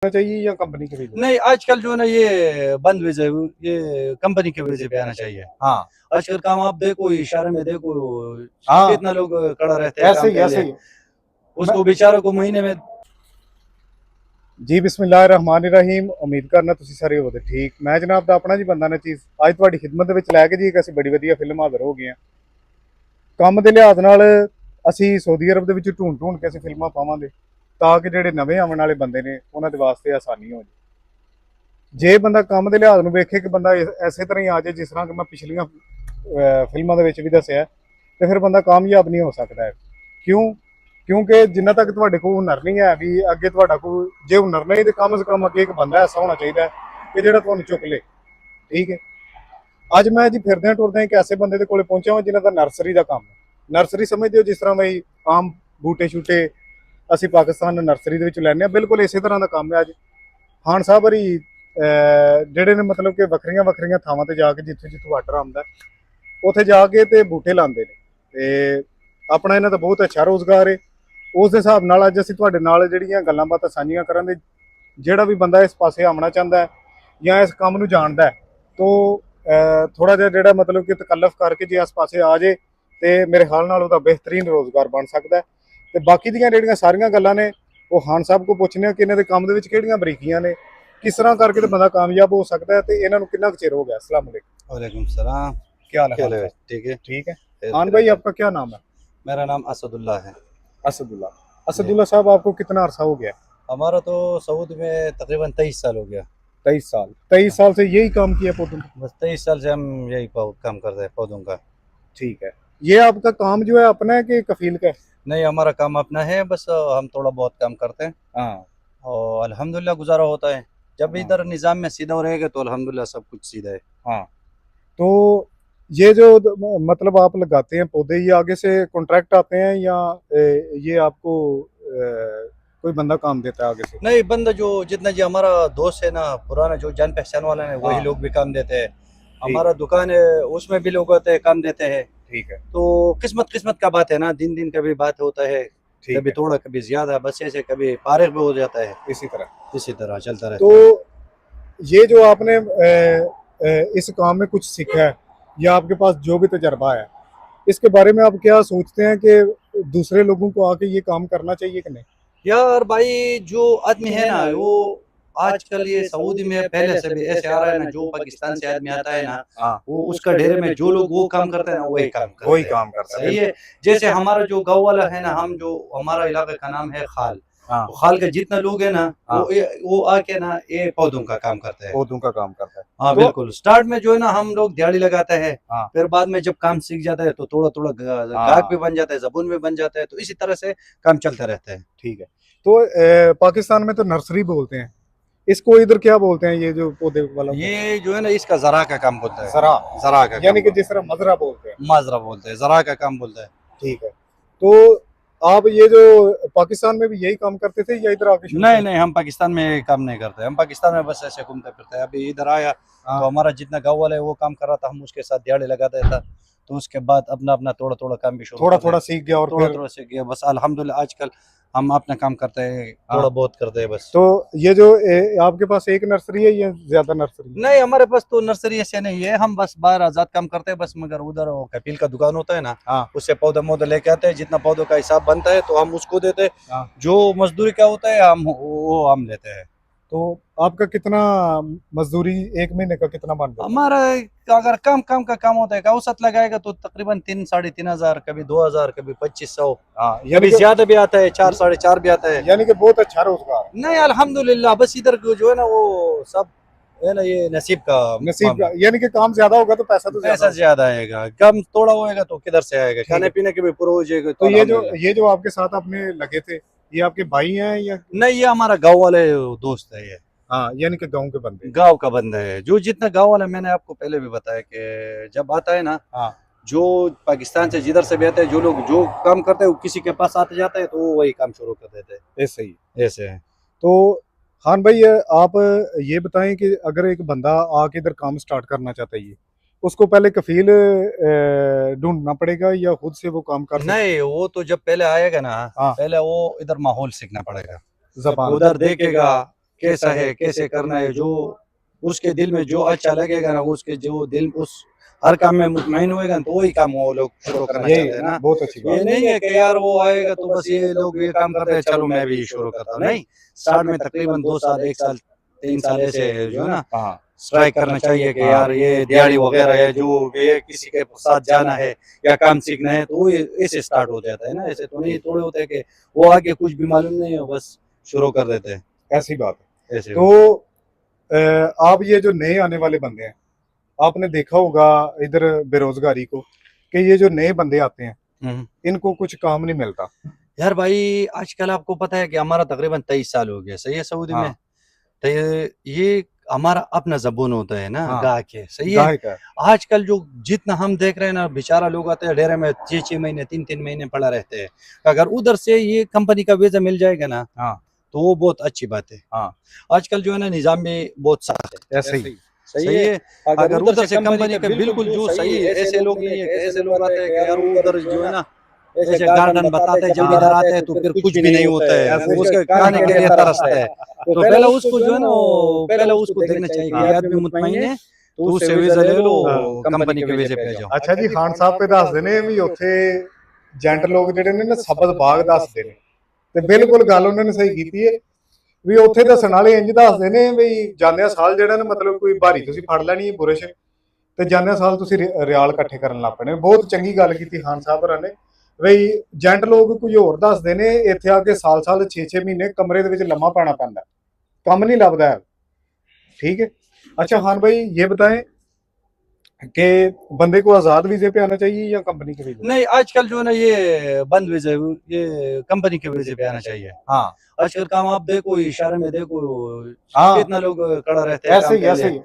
चाहिए या कंपनी के वजह नहीं, आजकल जो है ना ये बंद वजह ये कंपनी की वजह पे आना चाहिए। हाँ आजकल काम आप देखो, इशारे में देखो हाँ कितना लोग खड़ा रहते हैं ऐसे काम ही के ऐसे लिए। ही उसको बेचारों को महीने में जी बिस्मिल्लाहिर्रहमानिर्रहीम। उम्मीद करना ਤੁਸੀਂ ਸਾਰੇ ਹੋਵੋਗੇ ਠੀਕ। ਮੈਂ ਜਨਾਬ ਦਾ ਆਪਣਾ ਜੀ ਬੰਦਾ ਨਾ ਚੀਜ਼ ਅੱਜ ਤੁਹਾਡੀ ਖਿਦਮਤ ਦੇ ਵਿੱਚ ਲੈ ਕੇ ਜੀ ਇੱਕ ਅਸੀਂ ਬੜੀ ਵਧੀਆ ਫਿਲਮ ਹਾਜ਼ਰ ਹੋ ਗਏ ਹਾਂ। ਕੰਮ ਦੇ ਲਿਹਾਜ਼ ਨਾਲ ਅਸੀਂ ਸਾਊਦੀ ਅਰਬ ਦੇ ਵਿੱਚ ਢੂੰਡ ਕੇ ਅਸੀਂ ਫਿਲਮਾਂ ਪਾਵਾਂਗੇ ਤਾਂ ਕਿ ਜਿਹੜੇ ਨਵੇਂ ਆਉਣ ਵਾਲੇ ਬੰਦੇ ਨੇ ਉਹਨਾਂ ਦੇ ਵਾਸਤੇ ਆਸਾਨੀ ਹੋ ਜਾਏ। ਜੇ ਬੰਦਾ ਕੰਮ ਦੇ ਲਿਹਾਜ਼ ਨੂੰ ਵੇਖੇ ਕਿ ਬੰਦਾ ਐਸੇ ਤਰ੍ਹਾਂ ਹੀ ਆ ਜਾਏ ਜਿਸ ਤਰ੍ਹਾਂ ਕਿ ਮੈਂ ਪਿਛਲੀਆਂ ਫਿਲਮਾਂ ਦੇ ਵਿੱਚ ਵੀ ਦੱਸਿਆ, ਤੇ ਫਿਰ ਬੰਦਾ ਕਾਮਯਾਬ ਨਹੀਂ ਹੋ ਸਕਦਾ ਹੈ। ਕਿਉਂ? ਕਿਉਂਕਿ ਜਿੰਨਾ ਤੱਕ ਤੁਹਾਡੇ ਕੋਲ ਹੁਨਰ ਨਹੀਂ ਹੈ ਵੀ ਅੱਗੇ ਤੁਹਾਡਾ ਕੋਲ ਜੇ ਹੁਨਰ ਨਹੀਂ ਤੇ ਕਮ ਸੇ ਕਮ ਅੱਗੇ ਇੱਕ ਬੰਦਾ ਐਸਾ ਹੋਣਾ ਚਾਹੀਦਾ ਹੈ ਕਿ ਜਿਹੜਾ ਤੁਹਾਨੂੰ ਚੁੱਕ ਲੇ। ਠੀਕ ਹੈ। ਅੱਜ ਮੈਂ ਜੀ ਫਿਰਦਿਆਂ ਟੁਰਦਿਆਂ ਇੱਕ ਐਸੇ ਬੰਦੇ ਦੇ ਕੋਲੇ ਪਹੁੰਚਿਆ ਹਾਂ ਜਿਨ੍ਹਾਂ ਦਾ ਨਰਸਰੀ ਦਾ ਕੰਮ ਹੈ। ਨਰਸਰੀ ਸਮਝਦੇ ਹੋ ਜਿਸ ਤਰ੍ਹਾਂ ਬਈ ਆਮ ਬੂਟੇ ਛੂਟੇ ਅਸੀਂ ਪਾਕਿਸਤਾਨ ਨਰਸਰੀ ਦੇ ਵਿੱਚ ਲੈਂਦੇ ਹਾਂ, ਬਿਲਕੁਲ ਇਸੇ ਤਰ੍ਹਾਂ ਦਾ ਕੰਮ ਹੈ। ਅੱਜ ਖਾਨ ਸਾਹਿਬ ਹਰੀ ਜਿਹੜੇ ਨੇ ਮਤਲਬ ਕਿ ਵੱਖਰੀਆਂ ਵੱਖਰੀਆਂ ਥਾਵਾਂ ਤੇ ਜਾ ਕੇ ਜਿੱਥੇ ਵਾਟਰ ਆਉਂਦਾ ਉੱਥੇ ਜਾ ਕੇ ਤੇ ਬੂਟੇ ਲਾਉਂਦੇ ਨੇ ਤੇ ਆਪਣਾ ਇਹਨਾਂ ਦਾ ਬਹੁਤ ਅੱਛਾ ਰੋਜ਼ਗਾਰ ਹੈ। ਉਸ ਦੇ ਹਿਸਾਬ ਨਾਲ ਅੱਜ ਅਸੀਂ ਤੁਹਾਡੇ ਨਾਲ ਜਿਹੜੀਆਂ ਗੱਲਾਂ ਬਾਤਾਂ ਸਾਂਝੀਆਂ ਕਰਾਂਗੇ। ਜਿਹੜਾ ਵੀ ਬੰਦਾ ਇਸ ਪਾਸੇ ਆਉਣਾ ਚਾਹੁੰਦਾ ਹੈ ਜਾਂ ਇਸ ਕੰਮ ਨੂੰ ਜਾਣਦਾ ਹੈ ਤਾਂ ਥੋੜਾ ਜਿਹਾ ਜਿਹੜਾ ਮਤਲਬ ਕਿ ਤਕੱਲਫ ਕਰਕੇ ਜੇ ਇਸ ਪਾਸੇ ਆ ਜੇ ਤੇ ਮੇਰੇ ਖਿਆਲ ਨਾਲ ਉਹਦਾ ਬਿਹਤਰੀਨ ਰੋਜ਼ਗਾਰ ਬਣ ਸਕਦਾ ਹੈ। ਤੇ ਬਾਕੀ ਦੀਆਂ ਜਿਹੜੀਆਂ ਸਾਰੀਆਂ ਗੱਲਾਂ ਨੇ ਉਹ ਖਾਨ ਸਾਹਿਬ ਕੋਲ ਪੁੱਛਣੇ ਆ ਕਿ ਇਹਨਾਂ ਦੇ ਕੰਮ ਦੇ ਵਿੱਚ ਕਿਹੜੀਆਂ ਬਰੀਕੀਆਂ ਨੇ, किस तरह करके तो बंदा कामयाब हो सकता है। तो इन्होंने कितना चिर हो गया। अस्सलाम वालेकुम। वालेकुम सलाम। क्या हाल है? ठीक है। ठीक है। खान भाई आपका क्या नाम है? मेरा नाम असदुल्ला है। असदुल्ला। असदुल्ला साहब आपको कितना अरसा हो गया? हमारा तो सऊदी में तकरीबन 23 साल हो गया। 23 साल। 23 साल से यही काम किया पौधों का? बस 23 साल से हम यही काम करते हैं पौधों का। ठीक है। ये आपका काम जो है अपना है कि कफील का है? नहीं, हमारा काम अपना है, बस हम थोड़ा बहुत काम करते हैं हाँ और अल्हम्दुलिल्लाह गुजारा होता है। जब हाँ। इधर निज़ाम में सीधा रहेगा तो अल्हम्दुलिल्लाह सब कुछ सीधा है। हाँ। तो ये जो मतलब आप लगाते हैं पौधे, ये आगे से कॉन्ट्रैक्ट आते हैं या ये आपको कोई बंदा काम देता है आगे से? नहीं, बंदा जो जितना जी हमारा दोस्त है ना, पुराना जो जान पहचान वाला है वही हाँ। लोग भी काम देते हैं। हमारा दुकान है उसमें भी लोग आते हैं काम देते हैं। ठीक है। तो किस्मत का बात है ना, दिन दिन कभी बात होता है, ठीक कभी है। थोड़ा कभी ज्यादा, बस ऐसे कभी फारिग भी हो जाता है, इसी तरह इसी तरह चलता रहता है। तो ये जो आपने इस काम में कुछ सीखा है या आपके पास जो भी तजर्बा है, इसके बारे में आप क्या सोचते हैं कि दूसरे लोगों को आके ये काम करना चाहिए कि नहीं? यार भाई, जो आदमी है ना वो आजकल ये सऊदी में पहले से भी ऐसे आ रहा है ना, जो पाकिस्तान से आदमी आता है ना हाँ वो उसका डेरे में जो लोग वो काम करते हैं ना वही काम करते वही हैं। काम करता है। सही है। जैसे हमारा जो गाँव वाला है ना, हम जो हमारा इलाके का नाम है खाल, हाँ तो खाल के जितना लोग है ना हाँ। वो आके ना ये पौधों का काम करते हैं। पौधों का काम करता है। हाँ तो- बिल्कुल। स्टार्ट में जो है ना हम लोग दिहाड़ी लगाते हैं, हाँ फिर बाद में जब काम सीख जाता है तो थोड़ा थोड़ा गाहक भी बन जाता है, जबून भी बन जाता है, तो इसी तरह से काम चलता रहता है। ठीक है। तो पाकिस्तान में तो नर्सरी बोलते हैं, इसको इधर क्या बोलते हैं ये जो पौधे वाला? ये जो है ना इसका जरा का काम बोलता है। जरा। जरा का यानी कि काम जिस तरह मजरा बोलते हैं। माजरा बोलते हैं, जरा का काम बोलता है। ठीक है। तो आप ये जो पाकिस्तान में भी यही काम करते थे या इधर आके शुरू नहीं किया? नहीं, हम पाकिस्तान में ये काम नहीं करते। हम पाकिस्तान में बस ऐसे घूमते फिरते हैं। अभी इधर आया हाँ। तो हमारा जितना गाँव वाला है वो काम कर रहा था, हम उसके साथ दिहाड़ी लगाता था, तो उसके बाद अपना अपना थोड़ा थोड़ा काम भी शुरू थोड़ा कर थोड़ा दिया। सीख गया और थोड़ा फिर थोड़ा से किया बस। अल्हम्दुलिल्लाह आजकल हम अपना काम करते हैं, थोड़ा बहुत करते हैं बस। तो ये जो आपके पास एक नर्सरी है या ज्यादा नर्सरी है? नहीं, हमारे पास तो नर्सरी ऐसे नहीं है, हम बस बाहर आजाद काम करते हैं बस। मगर उधर वो कपिल का दुकान होता है ना, हाँ उससे पौधा मौधा लेके आते हैं, जितना पौधों का हिसाब बनता है तो हम उसको देते हैं। हाँ। जो मजदूरी का होता है वो हम लेते हैं। तो आपका कितना मजदूरी एक महीने का कितना बन जाता है? हमारा अगर काम का काम होता है, का औसत लगाएगा तो तकरीबन 3 साढ़े 3 हजार, कभी 2000, कभी 2500, हाँ कभी ज्यादा भी आता है, 4 साढ़े 4 भी आता है। यानी कि बहुत अच्छा रोजगार है। नहीं अल्हम्दुलिल्लाह, बस इधर जो है ना वो सब है ना, ये नसीब का नसीब मामला। का, यानी कि काम ज्यादा होगा तो पैसा तो पैसा ज्यादा आएगा, कम थोड़ा होएगा तो किधर से आएगा, है। खाने पीने के भी पूरा हो जाएगा। तो अल्हम्दुलिल्लाह। ये जो आपके साथ आपने लगे थे, ये आपके भाई हैं या? नहीं, ये हमारा गांव वाले दोस्त है। ये हाँ यानी कि गांव के बंदे। गांव का बंदा है। जो जितना गांव वाला, मैंने आपको पहले भी बताया कि जब आता है ना, हाँ जो पाकिस्तान से जिधर से भी आते हैं, जो लोग जो काम करते हैं वो किसी के पास आते जाता है तो वो वही काम शुरू कर देते हैं। ऐसे ही। ऐसे है। तो खान भाई आप ये बताएं कि अगर एक बंदा आके इधर काम स्टार्ट करना चाहता है, ये उसको पहले कफील ढूंढना पड़ेगा या खुद से वो काम कर सकता है? नहीं, वो तो जब पहले आएगा ना, हाँ। पहले वो इधर माहौल सीखना पड़ेगा, ज़बान। उधर देखेगा कैसा है, कैसे करना है, जो उसके दिल में जो अच्छा लगेगा ना, उसके जो दिल उस हर काम में मुतमईन होएगा ना, तो वही काम वो लोग शुरू करना यही चाहते हैं ना। बहुत अच्छी ये बात नहीं है कि यार वो आएगा तो बस ये लोग ये काम करते हैं, चलो मैं भी शुरू करता हूँ, नहीं। स्टार्ट में तकरीबन 2 साल, 1 साल, 3 साल ऐसे जो है ना हाँ स्ट्राइक करना चाहिए कि यार ये दिहाड़ी वगैरह है, जो भी है किसी के साथ जाना है या काम सीखना है, तो वो ऐसे स्टार्ट हो जाता है ना। ऐसे तो नहीं थोड़े होते हैं कि वो आगे कुछ भी मालूम नहीं है बस शुरू कर देते हैं, ऐसी बात है। ऐसे तो आप ये जो नए आने वाले बंदे हैं, आपने देखा होगा इधर बेरोजगारी को, कि ये जो नए बंदे आते हैं हम्म। इनको कुछ काम नहीं मिलता। यार भाई आजकल आपको पता है कि हमारा तकरीबन 23 साल हो गया, सही है सऊदी में। हाँ तो ये हमारा अपना जबून होता है ना, हाँ गाह के, सही है। गाय का। आजकल जो जितना हम देख रहे हैं ना, बेचारा लोग आते हैं डेरे में 6 6 महीने 3 3 महीने पड़ा रहते हैं। अगर उधर से ये कंपनी का वीजा मिल जाएगा ना, हाँ तो वो बहुत अच्छी बात है। हाँ आजकल जो है ना निज़ाम भी बहुत सख्त है, ऐसे ही। सही है। अगर उधर से कंपनी का बिल्कुल जो सही है, ऐसे लोग नहीं है कि ऐसे लोग आते हैं कि यार वो उधर जो है ना ऐसे गार्डन बताते हैं, जब इधर आते हैं तो फिर कुछ भी नहीं होता है, ऐसे ही। उसके खाने के लिए तरसते हैं। तो पहले उसको जो है ना पहले उसको देखना चाहिए कि ये आदमी मुतमईन है, तो उससे वीजा ले लो, कंपनी के वीजे पे जाओ। ਅੱਛਾ ਜੀ, ਖਾਨ ਸਾਹਿਬ ਤੇ ਦੱਸਦੇ ਨੇ ਵੀ ਉੱਥੇ ਜੈਂਟ ਲੋਕ ਜਿਹੜੇ ਨੇ ਨਾ ਸਬਜ਼ ਬਾਗ ਦੱਸਦੇ ਨੇ, ਤੇ ਬਿਲਕੁਲ ਗੱਲ ਉਹਨਾਂ ਨੇ ਸਹੀ ਕੀਤੀ ਹੈ ਵੀ ਉੱਥੇ ਦੱਸਣ ਵਾਲੇ ਇੰਜ ਦੱਸਦੇ ਨੇ ਵੀ ਜਾਂਦਿਆਂ ਸਾਲ ਜਿਹੜਾ ਨਾ ਮਤਲਬ ਕੋਈ ਭਾਰੀ ਤੁਸੀਂ ਫੜ ਲੈਣੀ ਬੁਰਸ਼, ਤੇ ਜਾਂਦਿਆਂ ਸਾਲ ਤੁਸੀਂ ਰਿਆਲ ਇਕੱਠੇ ਕਰਨ ਲੱਗ ਪੈਣੇ। ਬਹੁਤ ਚੰਗੀ ਗੱਲ ਕੀਤੀ ਖਾਨ ਸਾਹਿਬ ਹੋਰਾਂ ਨੇ ਵੀ ਜੈਂਟ ਲੋਕ ਕੁਝ ਹੋਰ ਦੱਸਦੇ ਨੇ, ਇੱਥੇ ਆ ਕੇ ਸਾਲ 6 ਮਹੀਨੇ ਕਮਰੇ ਦੇ ਵਿੱਚ ਲੰਮਾ ਪੈਣਾ ਪੈਂਦਾ, ਕੰਮ ਨਹੀਂ ਲੱਭਦਾ। ठीक है। अच्छा खान भाई ये बताएं कि बंदे को आजाद वीजे पे आना चाहिए या कंपनी के वीजे? नहीं, आजकल जो है ना ये बंद वीजे, ये कंपनी के वीजे पे आना चाहिए। हाँ आजकल काम आप देखो, इशारे में देखो हाँ कितना लोग खड़ा रहते हैं ऐसे काम ही के ऐसे लिए। ही।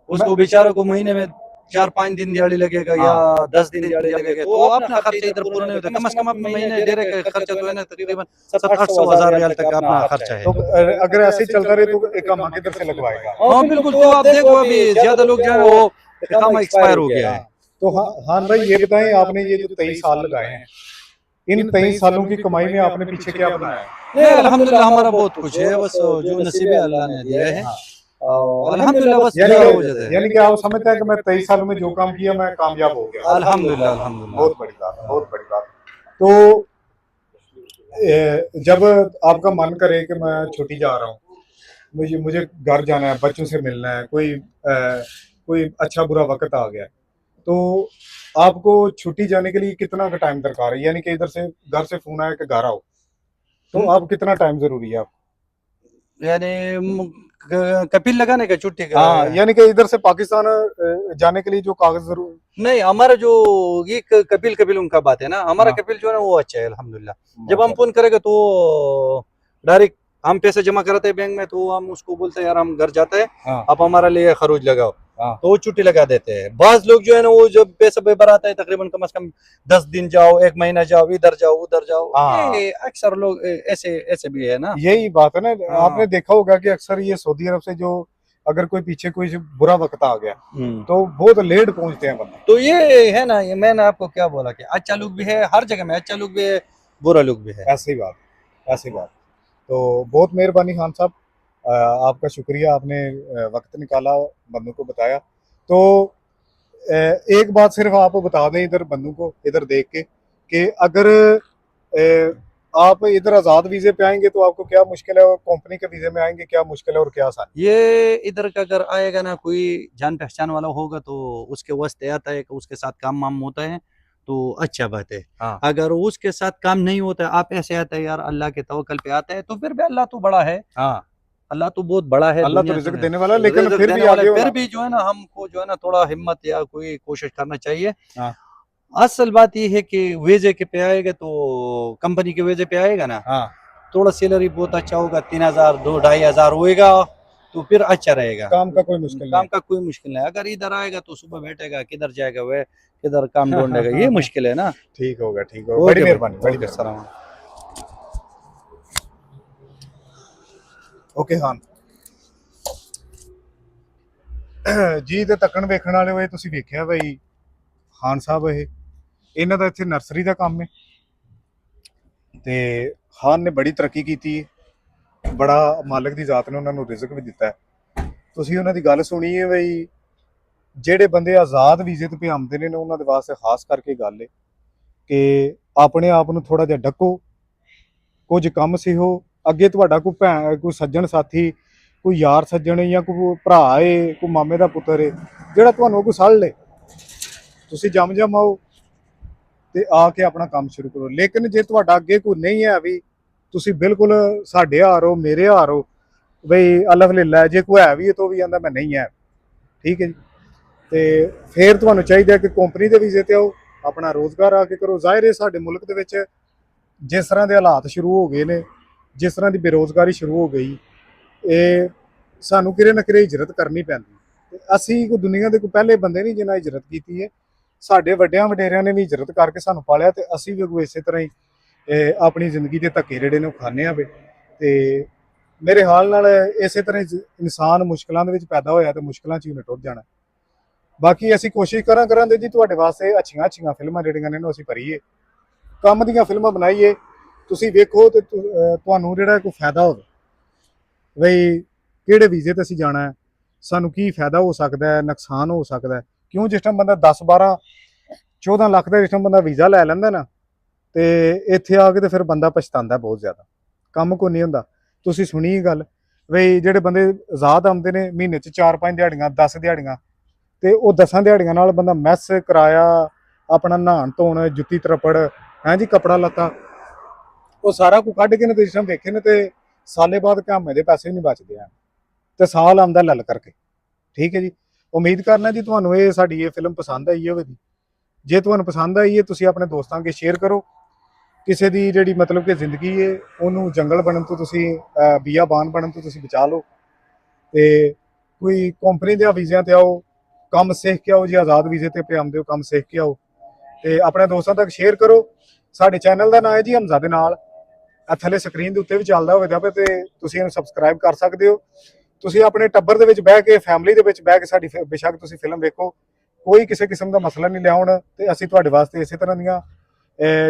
उसको बेचारे को महीने में 4 5 दिन दिहाड़ी लगेगा या 10 दिन दिहाड़ी लगेगा, तो अपना खर्चा इधर पूरा नहीं होता। कम से कम अपने महीने डेरे का खर्चा जो है ना तकरीबन 700 800 हज़ार रियाल तक का अपना खर्चा है। तो अगर ऐसे ही चलता रहे तो इकामा किधर से लगवाएगा? हाँ बिल्कुल, तो आप देखो अभी ज्यादा लोग जो है ना वो इकामा एक्सपायर हो गया है। तो खान भाई ये बताएं, आपने ये जो 23 साल लगाए हैं, इन 23 सालों की कमाई में आपने पीछे क्या बनाया? नहीं अल्हम्दुलिल्लाह हमारा बहुत कुछ है, बस जो नसीब है अल्लाह ने दिया है। अल्हम्दुलिल्लाह बस यानी दुआ हो जाता है। यानी कि आप समझते हैं कि मैं 23 सालों में जो काम किया मैं कामयाब हो गया? अल्हम्दुलिल्लाह अल्हम्दुलिल्लाह। बहुत बड़ी बात है, बहुत बड़ी बात। तो जब आपका मन करे कि मैं छुट्टी जा रहा हूँ, मुझे मुझे घर जाना है, बच्चों से मिलना है, कोई अच्छा बुरा वक्त आ गया, तो आपको छुट्टी जाने के लिए कितना का टाइम दरकार है? यानी कि इधर से घर से फोन आया कि घर आओ, तो आप कितना टाइम जरूरी है आपको? यानी कपिल लगाने का छुट्टी का? हाँ, यानी कि इधर से पाकिस्तान जाने के लिए जो कागज जरूर। नहीं, हमारा जो ये कपिल कपिल उनका बात है ना, हमारा हाँ। कपिल जो है ना वो अच्छा है अल्हम्दुलिल्लाह। जब हम फोन करेंगे तो डायरेक्ट हम पैसे जमा कराते हैं बैंक में, तो हम उसको बोलते हैं यार हम घर जाते हैं, हाँ आप हमारे लिए खरोज लगाओ, हाँ तो वो छुट्टी लगा देते हैं। बाज लोग जो है ना वो जब पैसे बेबर आता है तकरीबन कम से कम 10 दिन जाओ, 1 महीना जाओ, इधर जाओ उधर जाओ। हाँ। ये अक्सर लोग ऐसे ऐसे भी है ना। यही बात है ना। हाँ। आपने देखा होगा कि अक्सर ये सऊदी अरब से जो अगर कोई पीछे कोई बुरा वक्त आ गया तो बहुत लेट पहुंचते हैं बंदे। तो ये है ना, ये मैंने आपको क्या बोला कि अच्छा लुक भी है हर जगह में, अच्छा लुक भी है, बुरा लुक भी है। ऐसी बात, ऐसी बात। तो बहुत मेहरबानी खान साहब, आपका शुक्रिया, आपने वक्त निकाला, बंदों को बताया। तो एक बात सिर्फ आप बता दें इधर बंदों को, इधर देख के, कि अगर आप इधर आज़ाद वीज़े पे आएंगे तो आपको क्या मुश्किल है, और कंपनी के वीज़े में आएंगे क्या मुश्किल है और क्या आसान? ये इधर का अगर आएगा ना कोई जान पहचान वाला होगा तो उसके वास्ते आता है कि उसके साथ काम वाम होता है तो अच्छा बात है। हाँ। अगर उसके साथ काम नहीं होता है, आप ऐसे आते हैं यार अल्लाह के तवक्कल पे आते हैं, तो फिर भी अल्लाह तो बड़ा है, हाँ, अल्लाह तो बहुत बड़ा है, अल्लाह तो दुनिया रिज़्क में देने वाला है, लेकिन रिज़्क फिर भी देने वाला आगे है। फिर वाला। भी जो है ना हमको जो है ना थोड़ा हिम्मत या कोई कोशिश करना चाहिए। हाँ। असल बात ये है कि वेजे के पे आएगा तो कंपनी के वेजे पे आएगा ना, हाँ, थोड़ा सैलरी बहुत अच्छा होगा, 3000 2 2,500 होएगा, तो फिर अच्छा रहेगा। काम का कोई मुश्किल काम नहीं। का कोई मुश्किल नहीं। अगर इधर आएगा तो सुबह बैठेगा, किधर जाएगा वह, किधर काम ढूंढेगा, ये मुश्किल है ना। ठीक होगा, ठीक होगा, बड़ी मेहरबानी, बड़ी मेहरबानी। सलाम। ओके खान ਜੀ, ਤੇ ਤੱਕਣ ਵੇਖਣ ਵਾਲੇ ਹੋਏ ਤੁਸੀਂ ਵੇਖਿਆ ਬਈ ਖਾਨ ਸਾਹਿਬ ਇਹਨਾਂ ਦਾ ਇੱਥੇ ਨਰਸਰੀ ਦਾ ਕੰਮ ਹੈ ਤੇ ਖਾਨ ਨੇ ਬੜੀ ਤਰੱਕੀ ਕੀਤੀ ਹੈ। ਬੜਾ ਮਾਲਕ ਦੀ ਜ਼ਾਤ ਨੇ ਉਹਨਾਂ ਨੂੰ ਰਿਜ਼ਕ ਵੀ ਦਿੱਤਾ ਹੈ। ਤੁਸੀਂ ਉਹਨਾਂ ਦੀ ਗੱਲ ਸੁਣੀ ਹੈ ਬਈ ਜਿਹੜੇ ਬੰਦੇ ਆਜ਼ਾਦ ਵੀਜ਼ੇ ਤੇ ਭਿਆਉਂਦੇ ਨੇ ਉਹਨਾਂ ਦੇ ਵਾਸਤੇ ਖਾਸ ਕਰਕੇ ਗੱਲ ਹੈ ਕਿ ਆਪਣੇ ਆਪ ਨੂੰ ਥੋੜਾ ਜਿਹਾ ਢੱਕੋ, ਕੁਝ ਕੰਮ ਸਿੱਖੋ। ਅੱਗੇ ਤੁਹਾਡਾ ਕੋਈ ਭੈਣ, ਕੋਈ ਸੱਜਣ ਸਾਥੀ, ਕੋਈ ਯਾਰ ਸੱਜਣ ਜਾਂ ਕੋਈ ਭਰਾ ਏ, ਕੋਈ ਮਾਮੇ ਦਾ ਪੁੱਤਰ ਏ ਜਿਹੜਾ ਤੁਹਾਨੂੰ ਕੋਈ ਸੜ ਲੇ, ਤੁਸੀਂ ਜਮ ਆਓ ਤੇ ਆ ਕੇ ਆਪਣਾ ਕੰਮ ਸ਼ੁਰੂ ਕਰੋ। ਲੇਕਿਨ ਜੇ ਤੁਹਾਡਾ ਅੱਗੇ ਕੋਈ ਨਹੀਂ ਹੈ ਵੀ ਤੁਸੀਂ ਬਿਲਕੁਲ ਸਾਡੇ ਹਾਰ ਹੋ, ਮੇਰੇ ਹਾਰ ਹੋ, ਬਈ ਅਲਫ ਲਿਲਾ, ਜੇ ਕੋਈ ਹੈ ਵੀ ਤਾਂ ਵੀ ਕਹਿੰਦਾ ਮੈਂ ਨਹੀਂ ਹੈ, ਠੀਕ ਹੈ ਜੀ। ਤੇ ਫਿਰ ਤੁਹਾਨੂੰ ਚਾਹੀਦਾ ਕਿ ਕੰਪਨੀ ਦੇ ਵੀਜ਼ੇ ਤੇ ਆਓ, ਆਪਣਾ ਰੋਜ਼ਗਾਰ ਆ ਕੇ ਕਰੋ। ਜ਼ਾਹਿਰ ਹੈ ਸਾਡੇ ਮੁਲਕ ਦੇ ਵਿੱਚ ਜਿਸ ਤਰ੍ਹਾਂ ਦੇ ਹਾਲਾਤ ਸ਼ੁਰੂ ਹੋ ਗਏ ਨੇ, ਜਿਸ ਤਰ੍ਹਾਂ ਦੀ ਬੇਰੋਜ਼ਗਾਰੀ ਸ਼ੁਰੂ ਹੋ ਗਈ, ਇਹ ਸਾਨੂੰ ਕਿਤੇ ਨਾ ਕਿਤੇ ਹਿਜਰਤ ਕਰਨੀ ਪੈਂਦੀ। ਤੇ ਅਸੀਂ ਕੋਈ ਦੁਨੀਆ ਦੇ ਕੋਈ ਪਹਿਲੇ ਬੰਦੇ ਨਹੀਂ ਜਿਨ੍ਹਾਂ ਹਿਜਰਤ ਕੀਤੀ ਹੈ। ਸਾਡੇ ਵੱਡਿਆਂ ਵਡੇਰਿਆਂ ਨੇ ਵੀ ਹਿਜਰਤ ਕਰਕੇ ਸਾਨੂੰ ਪਾਲਿਆ ਤੇ ਅਸੀਂ ਵੀ ਇਸੇ ਤਰ੍ਹਾਂ ਹੀ ਆਪਣੀ ਜ਼ਿੰਦਗੀ ਦੇ ਧੱਕੇ ਜਿਹੜੇ ਨੇ ਉਹ ਖਾਂਦੇ ਆ ਵੇ। ਤੇ ਮੇਰੇ ਹਾਲ ਨਾਲ ਇਸੇ ਤਰ੍ਹਾਂ ਇਨਸਾਨ ਮੁਸ਼ਕਲਾਂ ਦੇ ਵਿੱਚ ਪੈਦਾ ਹੋਇਆ ਤੇ ਮੁਸ਼ਕਲਾਂ 'ਚ ਹੀ ਟੁੱਟ ਜਾਣਾ। ਬਾਕੀ ਅਸੀਂ ਕੋਸ਼ਿਸ਼ ਕਰਾਂਗੇ ਜੀ ਤੁਹਾਡੇ ਵਾਸਤੇ ਅੱਛੀਆਂ ਫਿਲਮਾਂ ਜਿਹੜੀਆਂ ਨੇ ਅਸੀਂ ਭਰੀਏ, ਕੰਮ ਦੀਆਂ ਫਿਲਮਾਂ ਬਣਾਈਏ, ਤੁਸੀਂ ਵੇਖੋ ਤੇ ਤੁਹਾਨੂੰ ਜਿਹੜਾ ਕੋਈ ਫਾਇਦਾ ਹੋਵੇ ਬਈ ਕਿਹੜੇ ਵੀਜ਼ੇ ਤੇ ਅਸੀਂ ਜਾਣਾ ਹੈ, ਸਾਨੂੰ ਕੀ ਫਾਇਦਾ ਹੋ ਸਕਦਾ ਹੈ, ਨੁਕਸਾਨ ਹੋ ਸਕਦਾ ਹੈ। ਕਿਉਂ ਜਿਸ ਟਾਈਮ ਬੰਦਾ 10 12 14 ਲੱਖ ਦਾ ਜਿਸ ਟਾਈਮ ਬੰਦਾ ਵੀਜ਼ਾ ਲੈ ਲੈਂਦਾ ਨਾ ਤੇ ਇੱਥੇ ਆ ਕੇ ਤੇ ਫਿਰ ਬੰਦਾ ਪਛਤਾਉਂਦਾ ਬਹੁਤ ਜ਼ਿਆਦਾ, ਕੰਮ ਕੋ ਨਹੀਂ ਹੁੰਦਾ। ਤੁਸੀਂ ਸੁਣੀ ਗੱਲ ਬਈ ਜਿਹੜੇ ਬੰਦੇ ਆਜ਼ਾਦ ਆਉਂਦੇ ਨੇ ਮਹੀਨੇ 'ਚ 4-5 ਦਿਹਾੜੀਆਂ, 10 ਦਿਹਾੜੀਆਂ, ਤੇ ਉਹ 10 ਦਿਹਾੜੀਆਂ ਨਾਲ ਬੰਦਾ ਮੈਸ ਕਿਰਾਇਆ, ਆਪਣਾ ਨਹਾਉਣ ਧੋਣ, ਜੁੱਤੀ ਤਰਪੜ, ਹੈ ਜੀ, ਕੱਪੜਾ ਲੱਤਾ, ਉਹ ਸਾਰਾ ਕੁਝ ਕੱਢ ਕੇ ਨੇ ਜਿਸ ਟਾਈਮ ਵੇਖੇ ਨੇ ਤੇ ਸਾਲੇ ਬਾਅਦ ਘਾਮੇ ਦੇ ਪੈਸੇ ਨਹੀਂ ਬਚਦੇ ਆ ਤੇ ਸਾਲ ਆਉਂਦਾ ਲੱਲ ਕਰਕੇ। ਠੀਕ ਹੈ ਜੀ, ਉਮੀਦ ਕਰਨਾ ਜੀ ਤੁਹਾਨੂੰ ਇਹ ਸਾਡੀ ਇਹ ਫਿਲਮ ਪਸੰਦ ਆਈ ਹੋਵੇਗੀ। ਜੇ ਤੁਹਾਨੂੰ ਪਸੰਦ ਆਈ ਹੈ ਤੁਸੀਂ ਆਪਣੇ ਦੋਸਤਾਂ ਅੱਗੇ ਸ਼ੇਅਰ ਕਰੋ। ਕਿਸੇ ਦੀ ਜਿਹੜੀ ਮਤਲਬ ਕਿ ਜ਼ਿੰਦਗੀ ਹੈ ਉਹਨੂੰ ਜੰਗਲ ਬਣਨ ਤੋਂ ਤੁਸੀਂ, ਬੀਆਬਾਨ ਬਣਨ ਤੋਂ ਤੁਸੀਂ ਬਚਾ ਲਓ। ਤੇ ਕੋਈ ਕੰਪਨੀ ਦੇ ਵੀਜ਼ਿਆਂ ਤੇ ਆਓ, ਕੰਮ ਸਿੱਖ ਕੇ ਆਓ ਜੀ, ਆਜ਼ਾਦ ਵੀਜ਼ੇ ਤੇ ਭਿਆਉਂਦੇ ਹੋ, ਕੰਮ ਸਿੱਖ ਕੇ ਆਓ ਤੇ ਆਪਣੇ ਦੋਸਤਾਂ ਤੱਕ ਸ਼ੇਅਰ ਕਰੋ। ਸਾਡੇ ਚੈਨਲ ਦਾ ਨਾਮ ਹੈ ਜੀ ਹਮਜ਼ਾ ਦੇ ਨਾਲ, ਥੱਲੇ ਸਕਰੀਨ ਦੇ ਉੱਤੇ ਵੀ ਚੱਲਦਾ ਹੋਵੇਗਾ ਤੇ ਤੁਸੀਂ ਇਹਨੂੰ ਸਬਸਕ੍ਰਾਈਬ ਕਰ ਸਕਦੇ ਹੋ। ਤੁਸੀਂ ਆਪਣੇ ਟੱਬਰ ਦੇ ਵਿੱਚ ਬਹਿ ਕੇ, ਫੈਮਿਲੀ ਦੇ ਵਿੱਚ ਬਹਿ ਕੇ ਸਾਡੀ ਬੇਸ਼ੱਕ ਤੁਸੀਂ ਫਿਲਮ ਵੇਖੋ, ਕੋਈ ਕਿਸੇ ਕਿਸਮ ਦਾ ਮਸਲਾ ਨਹੀਂ ਲਿਆਉਣ ਤੇ ਅਸੀਂ ਤੁਹਾਡੇ ਵਾਸਤੇ ਇਸੇ ਤਰ੍ਹਾਂ ਦੀਆਂ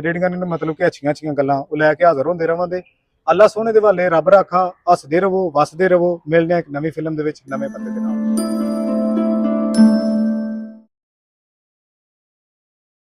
ਜਿਹੜੀਆਂ ਨੇ ਮਤਲਬ ਕਿ ਅੱਛੀਆਂ ਗੱਲਾਂ ਉਹ ਲੈ ਕੇ ਹਾਜ਼ਰ ਹੁੰਦੇ ਰਵਾਂਗੇ। ਅੱਲਾ ਸੋਹਣੇ ਦੇ ਹਵਾਲੇ, ਰੱਬ ਰਾਖਾ, ਹੱਸਦੇ ਰਹੋ, ਵਸਦੇ ਰਹੋ। ਮਿਲਦੇ ਹਾਂ ਇੱਕ ਨਵੀਂ ਫਿਲਮ ਦੇ ਵਿੱਚ ਨਵੇਂ ਬੰਦੇ ਦੇ ਨਾਲ।